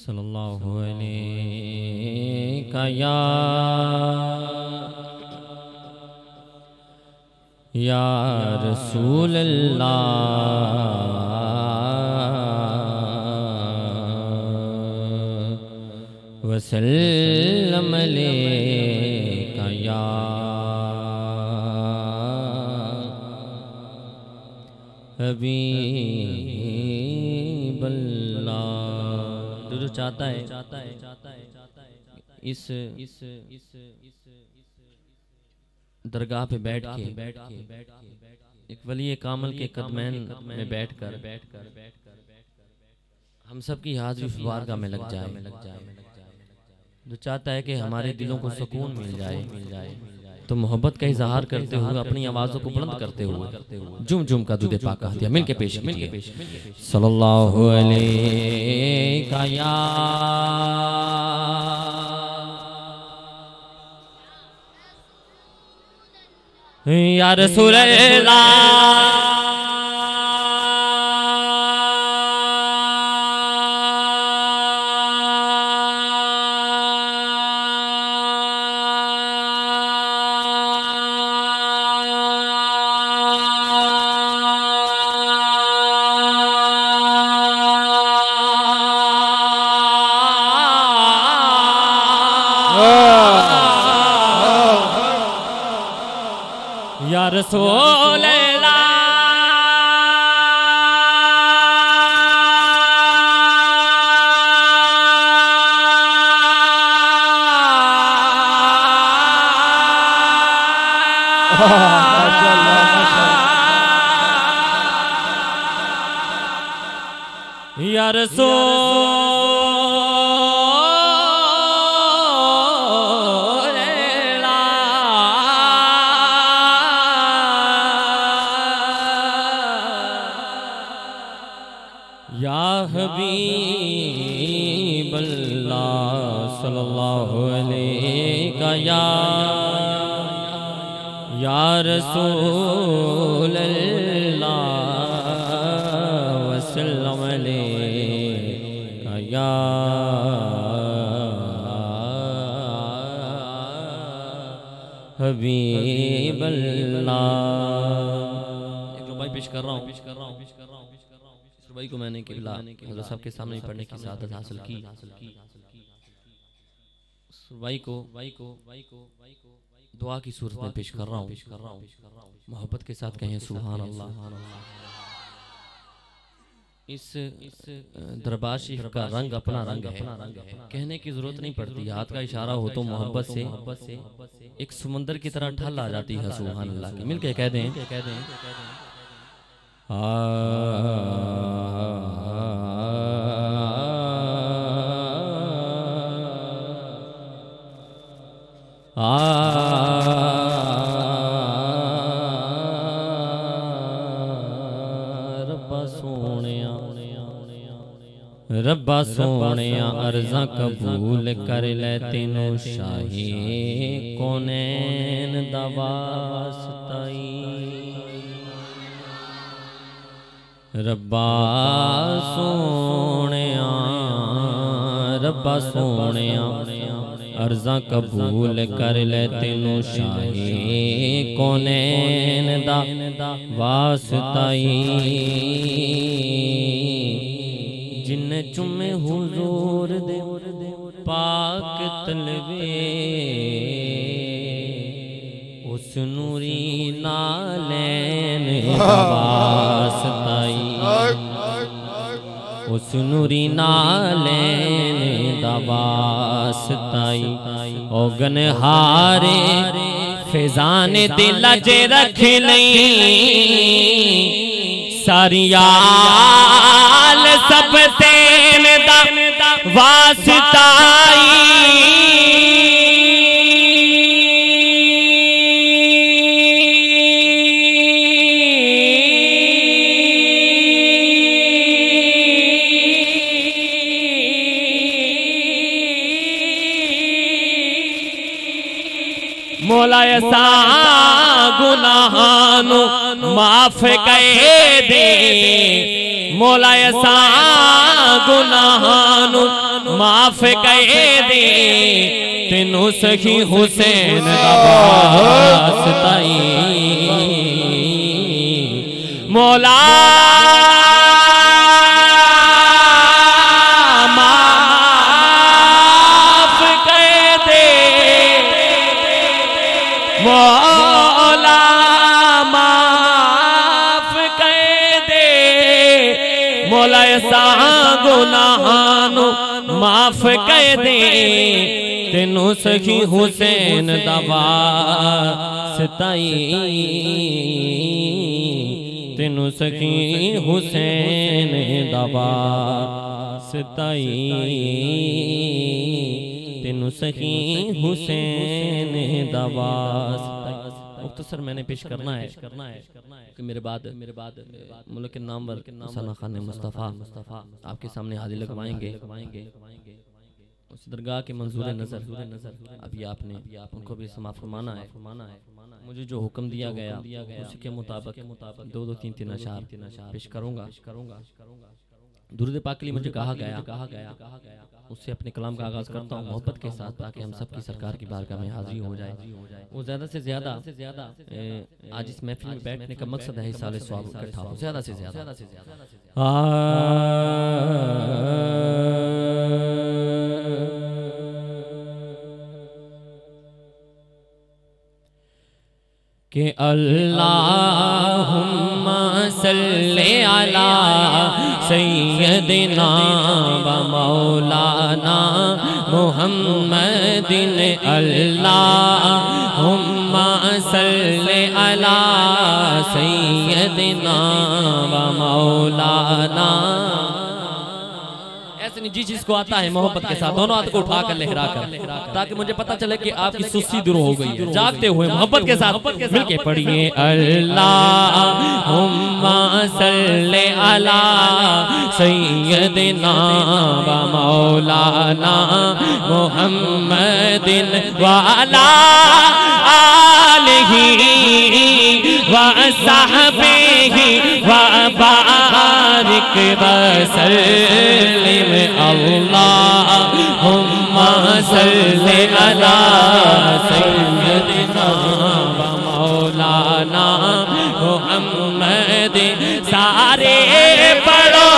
सल्लल्लाहु अलैहि या रसूल अल्लाह वसल्लम अलैका या हबीब अल्लाह। जो चाहता है इस दरगाह पे बैठ के एक वली कामल के कदमैन में बैठकर हम सब की हाजिरी बारगाह में लग जाए। जो चाहता है कि हमारे दिलों को सुकून मिल जाए तो मोहब्बत का इजहार करते हुए अपनी आवाज़ों को बुलंद करते हुए जुम जुम का दूध पाक हदिया मिल के पेश कीजिए। सल्लल्लाहु अलैहि या रसूल अल्लाह या रसूल या रसूल या हबीब अल्लाह सल्लल्लाहु अलैहि या रसूल अल्लाह वसल्लम अलैका या हबीब अल्लाह। एक रुबाई पेश कर रहा हूँ भाई को मैंने किबला हज़रत साहब के सामने पढ़ने की सादत हासिल की। भाई को दुआ की सूरत में पेश कर रहा हूँ। मोहब्बत के साथ कहें सुभान अल्लाह। इस दरबार शरीफ का रंग अपना रंग है, कहने की जरूरत नहीं पड़ती। हाथ का इशारा हो तो मोहब्बत से एक समुंदर की तरह ठल आ जाती है सुभान अल्लाह की। मिलके कह दें रब्बा सोनिया अर्ज़ा कबूल कर ले तेनों शाही कोनैन दा वास्ताई। रब्बा सोनिया अर्ज़ा कबूल कर ले तेनों शाही कोनैन दा वास्ताई। जिन्ने चुमे हुजूर दे पाक तलवे उस नूरी नालैन वास्ताई। उस नूरी नालैन वास्ताई। ओगन हारे फिजाने दिल च रख लई सारियाल सब तेन दा वास्ताई। मौला ऐसा गुनाहानु माफ कह दे। मौला ऐसा गुनाहानु माफ कह दे तेनू सखी हुसैन दा वास्ताई मौला माफ कह दे मौला माफ कह दे मौला ऐसा गुनाहानू माफ कह दे तेनू सखी हुसैन दा वास्ताई तेनू सखी हुसैन दा वास्ताई तेनू सखी हुसैन दा वास्ताई। मुख्तसर मैंने पेश करना है कि मेरे बाद मुल्क के नामवर सना खान मुस्तफ़ा आपके सामने हाजिर लगवाएंगे उस दरगाह के मंजूर नजर अभी आपने उनको भी समाप्त फरमाना है। मुझे जो हुक्म दिया गया उसी के मुताबिक 2-3 अशार पेश करूंगा। दुरूद पाक के लिए मुझे कहा गया उससे अपने कलाम का आगाज करता हूँ मोहब्बत के साथ ताकि हम सबकी सरकार की बारगाह में हाजिर हो जाए। वो ज्यादा से ज्यादा आज इस महफिल में बैठने का मकसद है साले सवाब इकट्ठा हो ज्यादा से ज्यादा कि अल्लाहुम्मा सल्ले अला सय्यदिना व मौलाना मुहम्मदिन अल्लाहुम्मा सल्ले अला सय्यदिना व मौलाना। ऐसे नहीं जिसको आता है मोहब्बत के साथ दोनों हाथ को उठाकर लहरा कर ताकि मुझे पता चले कि आपकी सुस्ती दूर हो गई है। जागते हुए मोहब्बत के साथ मिलके पढ़िए अल्लाहुम्मा सल्ले अला सय्यदिना व मौलाना मुहम्मदिन व अला आलिही व सहबिही व बारिक वसल्लिम अल्लाहुम्मा सल्ले अला सय्यदिना व मौलाना मुहम्मद। सारे पढ़ो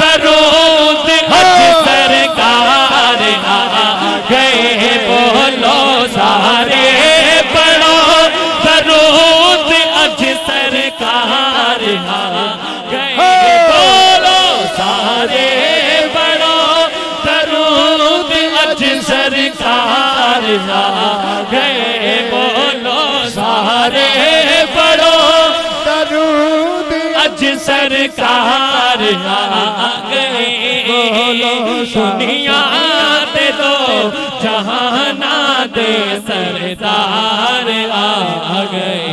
दरूद हज सरकार आ गए बोलो सारे पढ़ो दरूद हज सरकार आ गए बोलो सारे सरकार आ गए बोलो सारे पढ़ो दरूद अज सरकार आ गए बोलो दुनिया दे दो जहाना दे सरदार आ गए।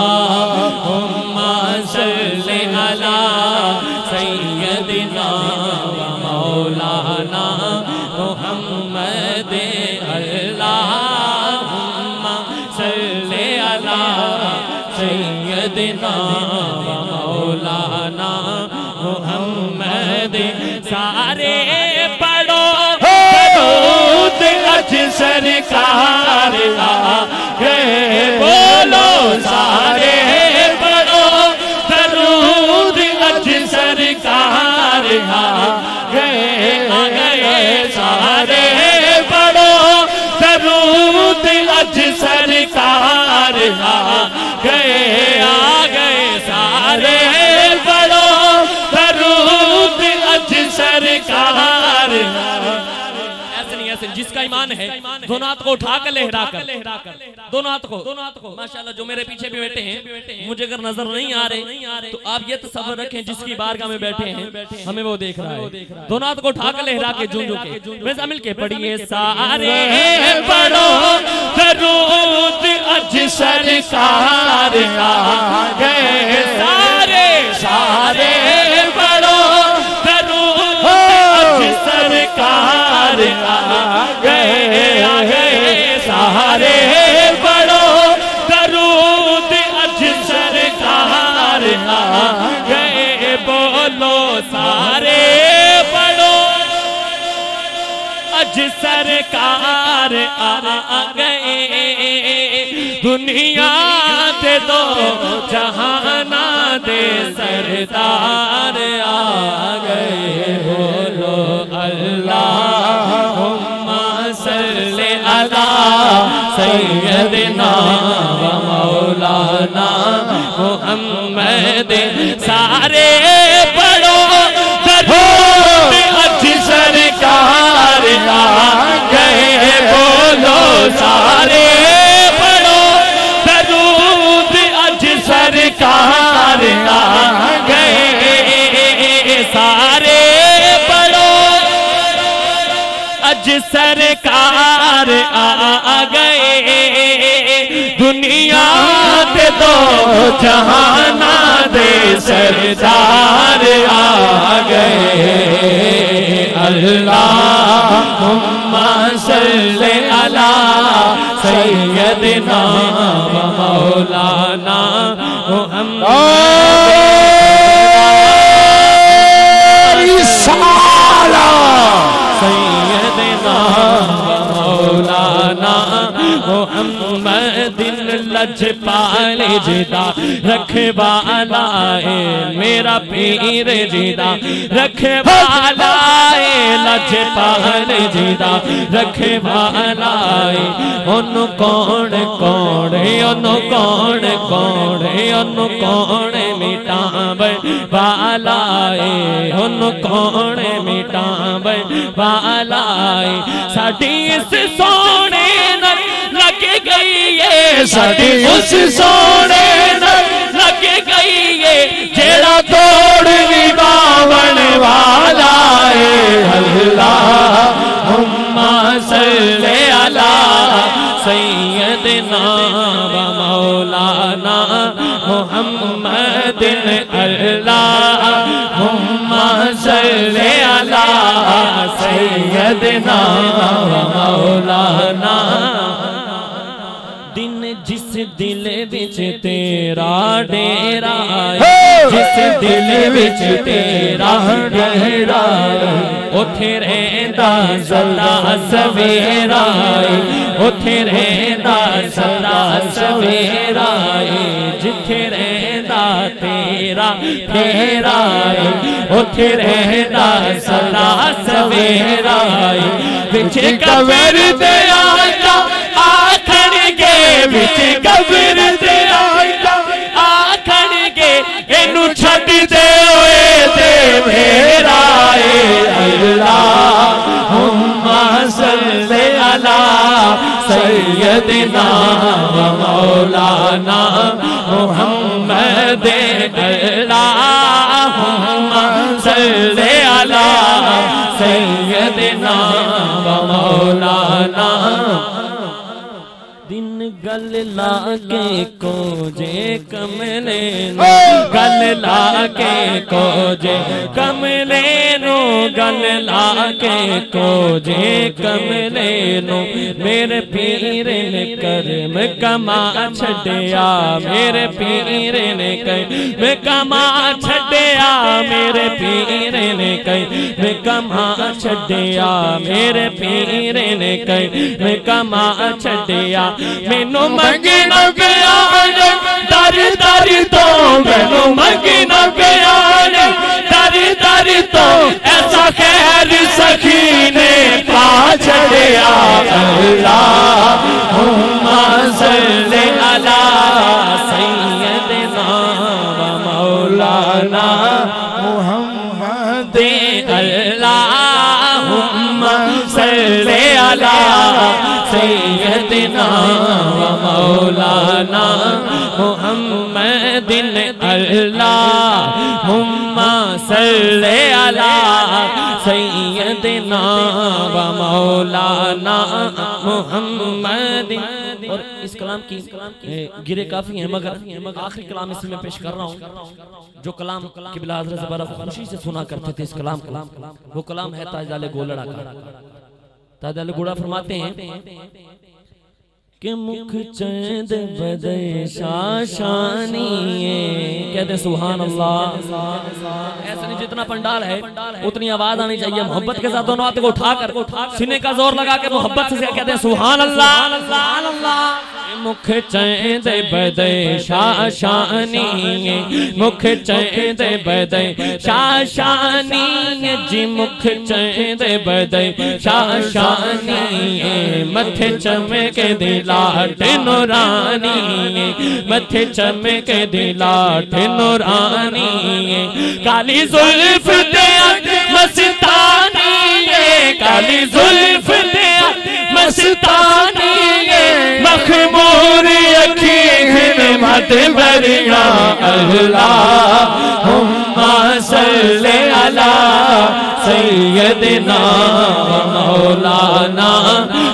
अल्लाहुम्मा सल्ली अला सय्यदिना व मौलाना मुहम्मद अल्लाहुम्मा सल्ली अला सय्यदिना व मौलाना मुहम्मद। सारे पढ़ो दरूद अज सरकार आ गए बोलो सारे पढ़ो दरूद अज सरकार आ गए सारे पढ़ो दरूद अज सरकार आ गए सारे पढ़ो दरूद अज सरकार। ऐसे जिसका ईमान है दोनों हाथ को उठा कर लहरा कर दोनों हाथ को माशाल्लाह जो मेरे पीछे भी बैठे हैं मुझे अगर नजर नहीं आ रहे तो आप ये तसव्वुर रखें जिसकी बारगाह में बैठे हैं हमें वो देख रहा है। दोनों हाथ को उठा कर लहरा के झूम के वैसा मिल के पढ़िए सारे पढ़ो दरूद अज सरकार आ गए सारे पढ़ो दरूद अज सरकार आ गए सारे पढ़ो दरूद अज सरकार आ गए बोलो सारे पढ़ो अज सरकार आ गए दुनिया दे दो जहाना दे सरदार आ गए। बोलो अल्लाहुम्मा सल्ली अला सय्यदिना व मौलाना मुहम्मद। सारे पढ़ो दरूद अज सरकार आ गए। बोलो सारे पढ़ो दरूद अज सरकार आ गए। सारे पढ़ो अज सरकार आ गए दुनिया दे दो जहाना दे सरदार आ गए। अल्लाहुम्मा सल्ली अला सय्यदिना व मौलाना मुहम्मद। सय्यदिना व मौलाना मुहम्मद। लजपाल जिदा रखवाला है मेरा पीर जिदा रखवाला है। लजपाल जिदा रखवाला है ओनु कौन कौन ओनु कौन कौन ओनु कौन मिटावे वाला है ओनु कौन मिटावे वाला है। साडी इस सोने लग गई है साडी उस सोने लग गई है जेड़ा तोड़ भी बावन वाला है। अल्लाहुम्मा सल्ली अला सय्यदिना व मौलाना मुहम्मद। अल्लाहुम्मा सल्ली अला सय्यदिना व मौलाना। दिन जिस दिल विच तेरा डेरा जिस दिल विच तेरा डेरा उथे रहंदा सदा सवेरा उथे रहंदा सदा सवेरा जिथे रहंदा तेरा फेरा उथे रहंदा सदा सवेरा। विच कबर दे आया आखण के विच कबर दे आया आखण के इनू छड्ड दे ओए ते मेरा अल्लाहुम्मा सल्ली अला सय्यदिना व मौलाना मुहम्मद। अल्लाहुम्मा सल्ली अला सय्यदिना व मौलाना। दिन गल लाके को जे कमले नो गल लाके को जे कमले नो गल लाके को जे कमले नो। मेरे पीर ने करम कमा छड़िया मेरे पीर ने कर्म कमा छड़िया मेरे पीर ने कर्म कमा छड़िया मेरे पीर ने कर्म कमा छड़िया। मैनू मंगना पिया दर दर तो मैनू मंगना पिया दर दर तो ऐसा खैर सखी ने पा छड़िया। अल्लाहुम्मा सल्ली अला सय्यदिना व मौलाना मुहम्मद। अल्लाहुम्मा सल्ली अला सय्यदिना व मौलाना मुहम्मद। अल्लाहुम्मा सल्ली अला सय्यदिना व मौलाना मुहम्मद। और इस कलाम की गिरे काफी हैं मगर आखिरी कलाम इसमें पेश कर रहा हूँ जो कलाम क़िबला हज़रत ज़बरा खुशी से सुना करते थे। इस कलाम को वो कलाम है ताजदार गोलड़ा का। ताजदार गोलड़ा फरमाते हैं कि मुख चैद बदे शाशानी, कहते सुभान अल्लाह। ऐसे नहीं, जितना पंडाल है उतनी आवाज आनी चाहिए। मोहब्बत के साथ दोनों हाथों को उठाकर सीने का जोर लगा के मोहब्बत से कहते हैं सुभान अल्लाह। मुख चैद बदे शाशानी, मुख चैद बदे शाशानी जी, मुख चैद बदे शाशानी, मथे चमके दिलाट नूरानी, मथे चमके दिलाट नूरानी, काली जुल्फ दे मस्तानी, काली जुल्फ दे मस्तानी, मखमूर अखीर मत बरिया अल्लाहुम्मा सल्ले अला सय्यदिना मौलाना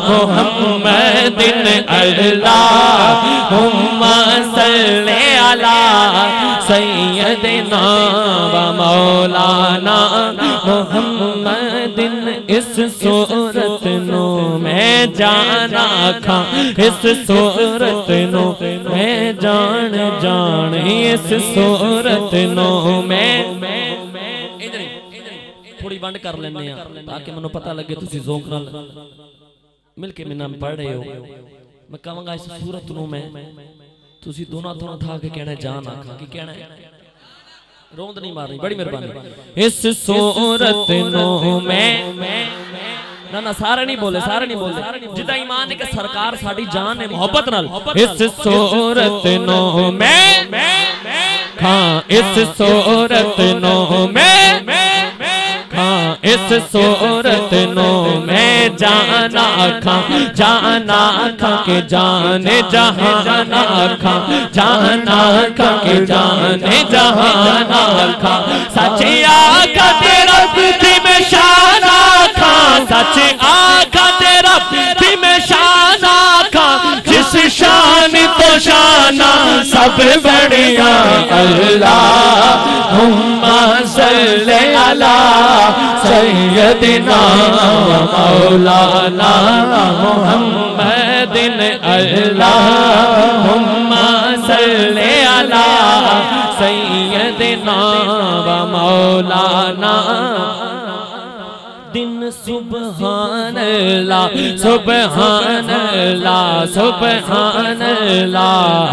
मुहम्मदिन, अल्लाहुम्मा सल्ले अला सय्यदिना मौलाना मुहम्मदिन। इस सूरत नो मैं जाना खा, इस सूरत नो मैं जान जान, इस सूरत नो मैं थोड़ी बंद कर लेने ताकि मैनू पता लगे तुसी ज़ौक़ नाल मिलके मेरे नाम पढ़ रहे हो। मैं कहूँगा इस सूरत नो मैं तुसी दोनों थोड़ा था के कहना जान आखा की कहना है, रोंद नहीं मारनी, बड़ी मेहरबानी। इस सूरत नो मैं ना ना सारे नहीं बोले, सारे नहीं बोले, जिदा ईमान है कि सरकार साड़ी जान है मोहब्बत नाल। इस सूरत नो मैं हाँ, इस सूरत नो मैं हाँ, इस सूरत नो मैं जाना खा, जाना खा के जाने जहाना खा, जाना खा के जाने जहाना खा, सच्ची आका तेरा पृथ्वी में शाना खा, सच्ची आका तेरा पृथ्वी में शाना खा, जिस शान तो शाना सब बढ़िया अल्लाहुम्मा सल्ले अला सय्यदिना मौलाना मुहम्मदिन, अल्लाहुम्मा सल्ले अला सय्यदिना मौलाना। दिन सुबहान अल्लाह, सुबहान अल्लाह, सुबहान अल्लाह,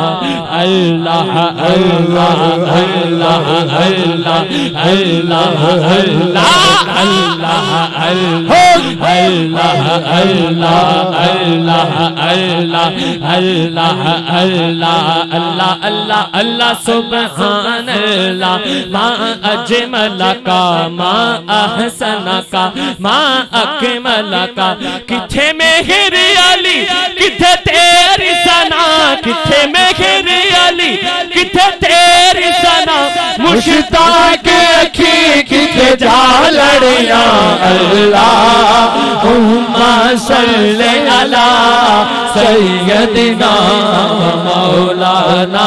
अल्लाह अल्लाह अल्लाह अल्लाह अल्लाह अल्लाह अल्लाह अल्लाह अल्लाह अल्लाह अल्लाह अल्लाह अल्लाह अल्लाह अल्लाह अल्लाह सुबहान अल्लाह। माँ अजमल का, माँ अहसन का, माँ अकमल का, किथे मेहर अली किथे तेरी सना, किथे मेहर अली किथे तेरी सना, मुश्ताक अखी किथे जा लड़िया अल्लाहुम्मा सल्ले अला सय्यदिना मौलाना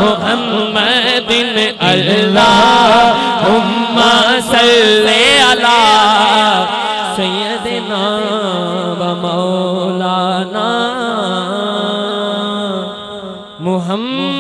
मुहम्मदिन, अल्लाहुम्मा सल्ले अला सय्यदिना मौलाना मुहम्मद।